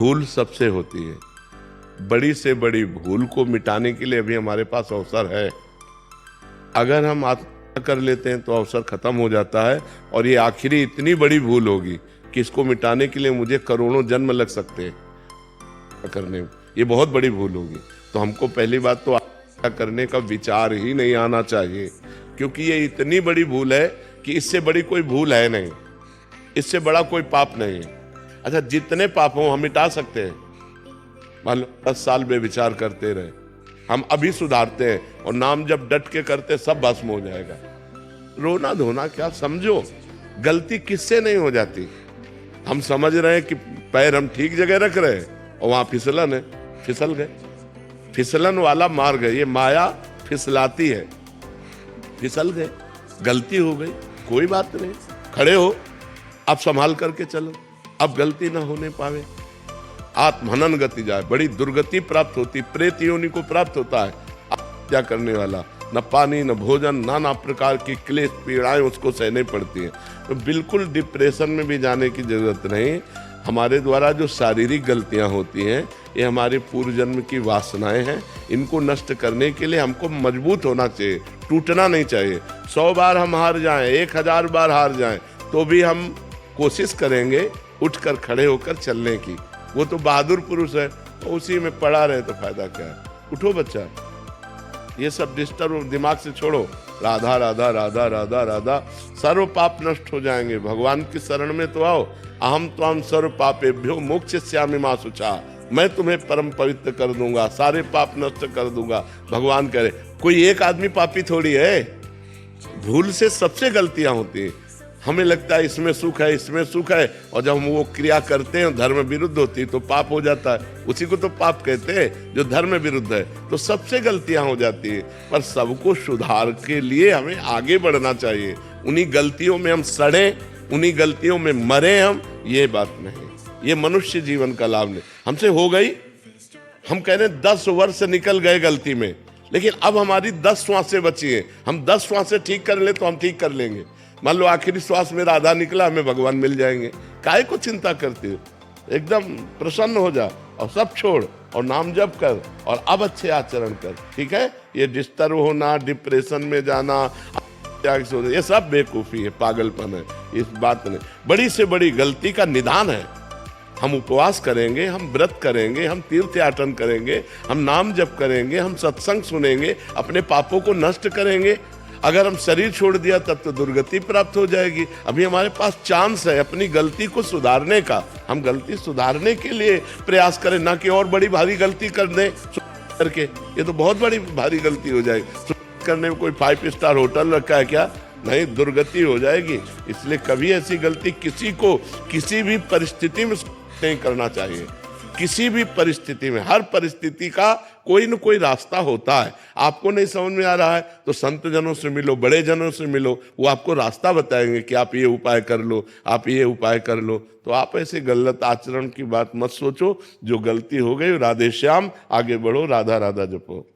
भूल सबसे होती है। बड़ी से बड़ी भूल को मिटाने के लिए अभी हमारे पास अवसर है। अगर हम आत्महत्या कर लेते हैं तो अवसर खत्म हो जाता है और ये आखिरी इतनी बड़ी भूल होगी कि इसको मिटाने के लिए मुझे करोड़ों जन्म लग सकते हैं करने में। ये बहुत बड़ी भूल होगी। तो हमको पहली बात तो आत्महत्या करने का विचार ही नहीं आना चाहिए, क्योंकि ये इतनी बड़ी भूल है कि इससे बड़ी कोई भूल है नहीं, इससे बड़ा कोई पाप नहीं है। अच्छा, जितने पाप हों हम मिटा सकते हैं। मान लो 10 साल बेविचार करते रहे, हम अभी सुधारते हैं और नाम जब डट के करते सब भस्म हो जाएगा। रोना धोना क्या, समझो गलती किससे नहीं हो जाती। हम समझ रहे हैं कि पैर हम ठीक जगह रख रहे हैं और वहां फिसलन है, फिसल गए। फिसलन वाला मार्ग है, ये माया फिसलाती है। फिसल गए, गलती हो गई, कोई बात नहीं, खड़े हो, अब संभाल करके चलो, अब गलती ना होने पावे। आत्महनन गति जाए, बड़ी दुर्गति प्राप्त होती, प्रेत योनि को प्राप्त होता है क्या करने वाला। न पानी न भोजन, नाना प्रकार की क्लेश पीड़ाएं उसको सहने पड़ती हैं। तो बिल्कुल डिप्रेशन में भी जाने की जरूरत नहीं। हमारे द्वारा जो शारीरिक गलतियां होती हैं ये हमारे पूर्व जन्म की वासनाएं हैं। इनको नष्ट करने के लिए हमको मजबूत होना चाहिए, टूटना नहीं चाहिए। 100 बार हम हार जाएं, 1000 बार हार जाएं, तो भी हम कोशिश करेंगे उठकर खड़े होकर चलने की। वो तो बहादुर पुरुष है, तो उसी में पड़ा रहे तो फायदा क्या है। उठो बच्चा, ये सब डिस्टर्ब दिमाग से छोड़ो। राधा राधा राधा राधा राधा, सर्व पाप नष्ट हो जाएंगे। भगवान की शरण में तो आओ। अहम त्वाम सर्व पापेभ्यो मोक्षयिष्यामि मा शुचा, मैं तुम्हें परम पवित्र कर दूंगा, सारे पाप नष्ट कर दूंगा। भगवान करे, कोई एक आदमी पापी थोड़ी है। भूल से सबसे गलतियां होती हैं। हमें लगता है इसमें सुख है, इसमें सुख है, और जब हम वो क्रिया करते हैं धर्म विरुद्ध होती है तो पाप हो जाता है। उसी को तो पाप कहते हैं जो धर्म विरुद्ध है। तो सबसे गलतियां हो जाती है, पर सबको सुधार के लिए हमें आगे बढ़ना चाहिए। उन्हीं गलतियों में हम सड़े, उन्हीं गलतियों में मरे हम, ये बात नहीं। ये मनुष्य जीवन का लाभ नहीं। हमसे हो गई, हम कह रहे हैं 10 वर्ष निकल गए गलती में, लेकिन अब हमारी 10 श्वासें बची हैं। हम 10 श्वासें ठीक कर ले तो हम ठीक कर लेंगे। मान लो आखिरी श्वास में आधा निकला, हमें भगवान मिल जाएंगे। काहे को चिंता करते हो, एकदम प्रसन्न हो जा और सब छोड़ और नाम जप कर और अब अच्छे आचरण कर, ठीक है। ये डिस्टर्ब होना, डिप्रेशन में जाना, ये सब बेवकूफ़ी है, पागलपन है। इस बात में बड़ी से बड़ी गलती का निदान है। हम उपवास करेंगे, हम व्रत करेंगे, हम तीर्थ याटन करेंगे, हम नाम जप करेंगे, हम सत्संग सुनेंगे, अपने पापों को नष्ट करेंगे। अगर हम शरीर छोड़ दिया तब तो दुर्गति प्राप्त हो जाएगी। अभी हमारे पास चांस है अपनी गलती को सुधारने का। हम गलती सुधारने के लिए प्रयास करें, ना कि और बड़ी भारी गलती कर दें करके। ये तो बहुत बड़ी भारी गलती हो जाएगी। करने में कोई 5 स्टार होटल रखा है क्या? नहीं, दुर्गति हो जाएगी। इसलिए कभी ऐसी गलती किसी को किसी भी परिस्थिति में नहीं करना चाहिए। किसी भी परिस्थिति में, हर परिस्थिति का कोई न कोई रास्ता होता है। आपको नहीं समझ में आ रहा है तो संत जनों से मिलो, बड़े जनों से मिलो, वो आपको रास्ता बताएंगे कि आप ये उपाय कर लो, आप ये उपाय कर लो। तो आप ऐसे गलत आचरण की बात मत सोचो। जो गलती हो गई, राधे श्याम, आगे बढ़ो, राधा राधा जपो।